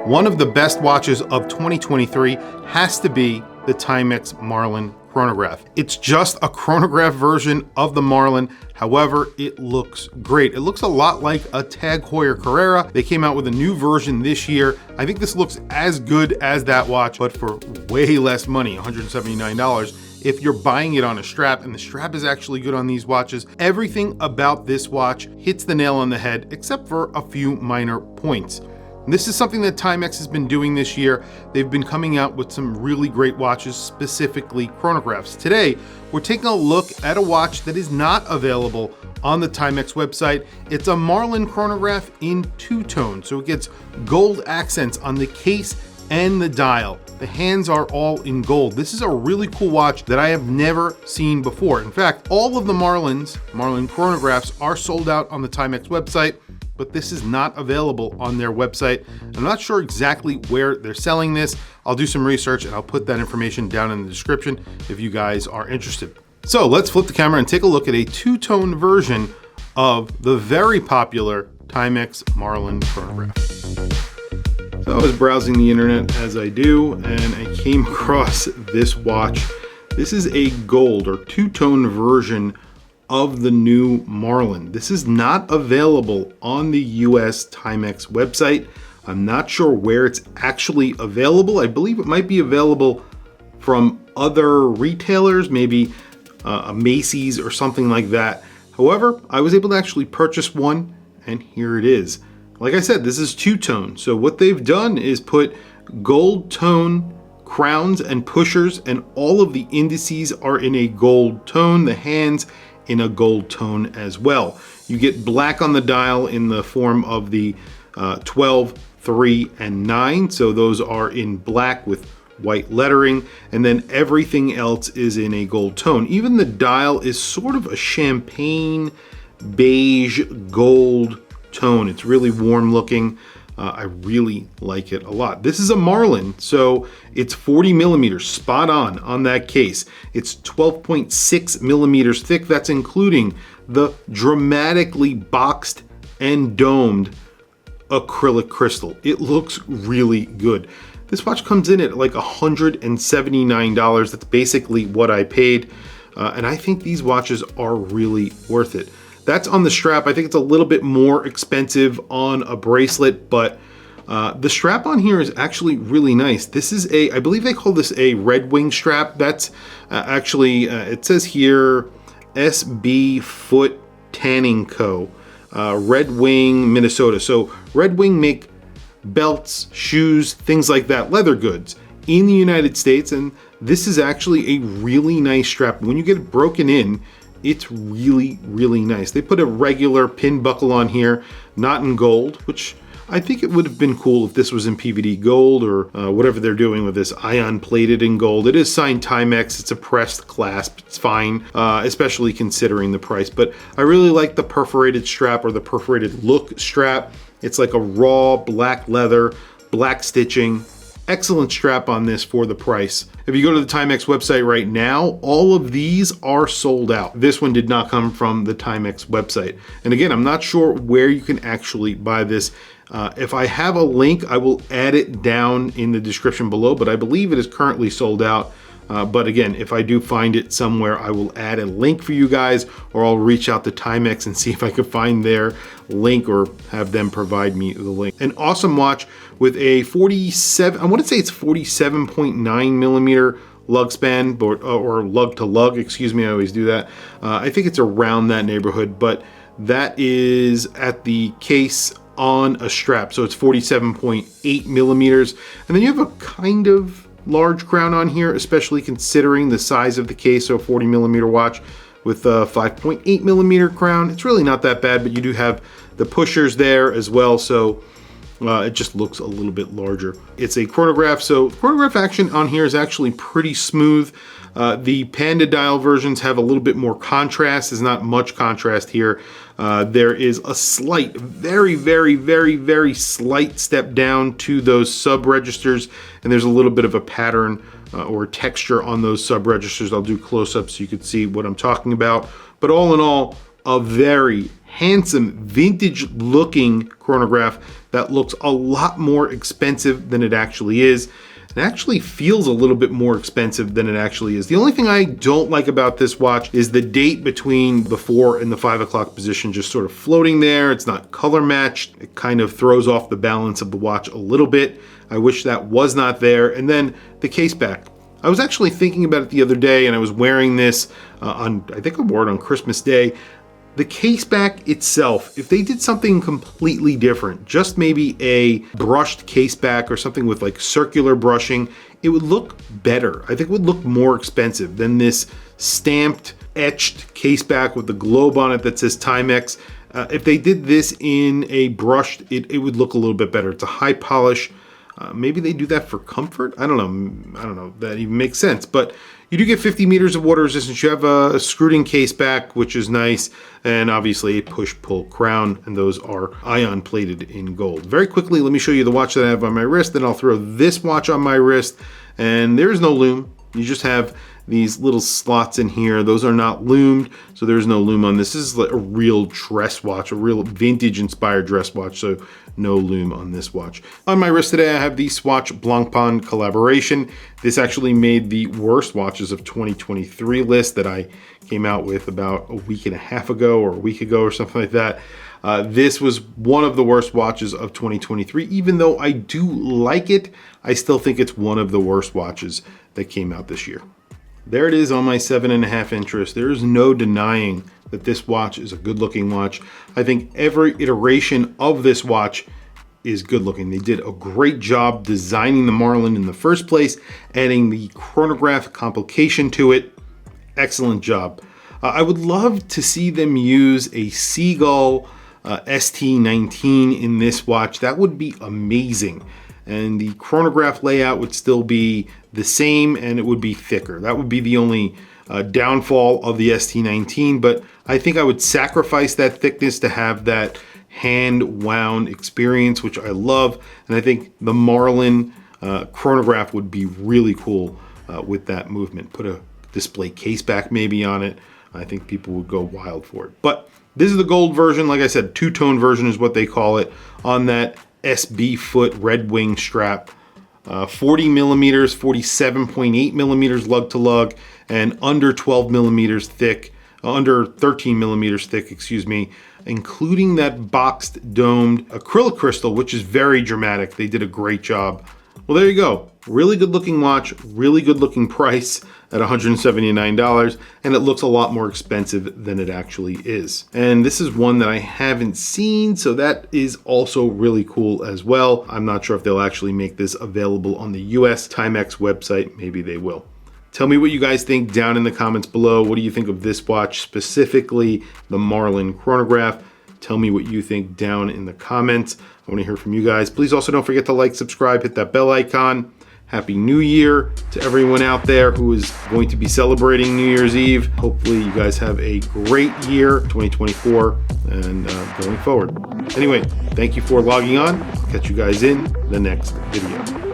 One of the best watches of 2023 has to be the TIMEX Marlin Chronograph. It's just a chronograph version of the Marlin. However, it looks great. It looks a lot like a Tag Heuer Carrara. They came out with a new version this year. I think this looks as good as that watch, but for way less money, $179. If you're buying it on a strap, and the strap is actually good on these watches. Everything about this watch hits the nail on the head, except for a few minor points. This is something that TIMEX has been doing this year. They've been coming out with some really great watches, specifically chronographs. Today, we're taking a look at a watch that is not available on the TIMEX website. It's a Marlin chronograph in two-tone, so it gets gold accents on the case and the dial. The hands are all in gold. This is a really cool watch that I have never seen before. In fact, all of the Marlin chronographs are sold out on the TIMEX website, but this is not available on their website. I'm not sure exactly where they're selling this. I'll do some research and I'll put that information down in the description if you guys are interested. So let's flip the camera and take a look at a two-tone version of the very popular TIMEX Marlin chronograph. So I was browsing the internet as I do, and I came across this watch. This is a gold or two-tone version of the new Marlin. This is not available on the US TIMEX website. I'm not sure where it's actually available. I believe it might be available from other retailers, maybe a Macy's or something like that. However, I was able to actually purchase one, and here it is. Like I said, this is two-tone. So what they've done is put gold tone crowns and pushers, and all of the indices are in a gold tone. The hands in a gold tone as well. You get black on the dial in the form of the 12, 3, and 9. So those are in black with white lettering, and then everything else is in a gold tone. Even the dial is sort of a champagne beige gold tone. It's really warm looking. I really like it a lot. This is a Marlin, so it's 40 millimeters, spot on that case. It's 12.6 millimeters thick. That's including the dramatically boxed and domed acrylic crystal. It looks really good. This watch comes in at like $179. That's basically what I paid. And I think these watches are really worth it. That's on the strap. I think it's a little bit more expensive on a bracelet, but the strap on here is actually really nice. This is I believe they call this a Red Wing strap. That's actually, it says here, SB Foot Tanning Co. Red Wing, Minnesota. So Red Wing make belts, shoes, things like that, leather goods in the United States. And this is actually a really nice strap. When you get it broken in, it's really, really nice. They put a regular pin buckle on here, not in gold, which I think it would have been cool if this was in PVD gold or whatever they're doing with this ion plated in gold. It is signed TIMEX. It's a pressed clasp. It's fine, especially considering the price. But I really like the perforated strap, or the perforated look strap. It's like a raw black leather, black stitching. Excellent strap on this for the price. If you go to the TIMEX website right now, all of these are sold out. This one did not come from the TIMEX website. And again, I'm not sure where you can actually buy this. If I have a link, I will add it down in the description below, but I believe it is currently sold out. But again, if I do find it somewhere, I will add a link for you guys, or I'll reach out to TIMEX and see if I can find their link or have them provide me the link. An awesome watch with a 47, I want to say it's 47.9 millimeter lug span, or lug to lug, excuse me, I always do that. I think it's around that neighborhood, but that is at the case on a strap. So it's 47.8 millimeters. And then you have a kind of large crown on here, especially considering the size of the case. So 40 millimeter watch with a 5.8 millimeter crown. It's really not that bad, but you do have the pushers there as well. So it just looks a little bit larger. It's a chronograph, so chronograph action on here is actually pretty smooth. The Panda dial versions have a little bit more contrast. There's not much contrast here. There is a slight, very, very, very, very slight step down to those sub registers, and there's a little bit of a pattern or texture on those sub registers. I'll do close-ups so you can see what I'm talking about. But all in all, a very handsome, vintage looking chronograph that looks a lot more expensive than it actually is. It actually feels a little bit more expensive than it actually is. The only thing I don't like about this watch is the date between the 4 and the 5 o'clock position just sort of floating there. It's not color matched. It kind of throws off the balance of the watch a little bit. I wish that was not there. And then the case back. I was actually thinking about it the other day, and I was wearing this I think I wore it on Christmas Day. The case back itself, if they did something completely different, just maybe a brushed case back or something with like circular brushing, it would look better. I think it would look more expensive than this stamped, etched case back with the globe on it that says Timex. If they did this in a brushed, it would look a little bit better. It's a high polish. Maybe they do that for comfort. I don't know if that even makes sense, but you do get 50 meters of water resistance. You have a screwed in case back, which is nice, and obviously a push-pull crown, and those are ion plated in gold. Very quickly, let me show you the watch that I have on my wrist, then I'll throw this watch on my wrist, and there's no lume. You just have these little slots in here. Those are not lumed, so there's no lume on this. This is like a real dress watch, a real vintage inspired dress watch, so no lume on this watch. On my wrist today, I have the Swatch Blancpain collaboration. This actually made the worst watches of 2023 list that I came out with about a week and a half ago or a week ago or something like that. This was one of the worst watches of 2023. Even though I do like it, I still think it's one of the worst watches that came out this year. There it is on my 7.5 inch wrist. There is no denying that this watch is a good looking watch. I think every iteration of this watch is good looking. They did a great job designing the Marlin in the first place, adding the chronograph complication to it. Excellent job. I would love to see them use a Seagull ST19 in this watch. That would be amazing. And the chronograph layout would still be the same, and it would be thicker. That would be the only downfall of the ST19, but I think I would sacrifice that thickness to have that hand wound experience, which I love. And I think the Marlin chronograph would be really cool with that movement. Put a display case back maybe on it. I think people would go wild for it. But this is the gold version. Like I said, two-tone version is what they call it, on that SB foot red wing strap. 40 millimeters, 47.8 millimeters lug to lug, and under 12 millimeters thick, under 13 millimeters thick, excuse me, including that boxed domed acrylic crystal, which is very dramatic. They did a great job. Well, there you go. Really good looking watch, really good looking price at $179, and it looks a lot more expensive than it actually is. And this is one that I haven't seen, so that is also really cool as well. I'm not sure if they'll actually make this available on the US Timex website. Maybe they will. Tell me what you guys think down in the comments below. What do you think of this watch, specifically the Marlin chronograph? Tell me what you think down in the comments. I want to hear from you guys. Please also don't forget to like, subscribe, hit that bell icon. Happy New Year to everyone out there who is going to be celebrating New Year's Eve. Hopefully you guys have a great year, 2024, and going forward. Anyway, thank you for logging on. I'll catch you guys in the next video.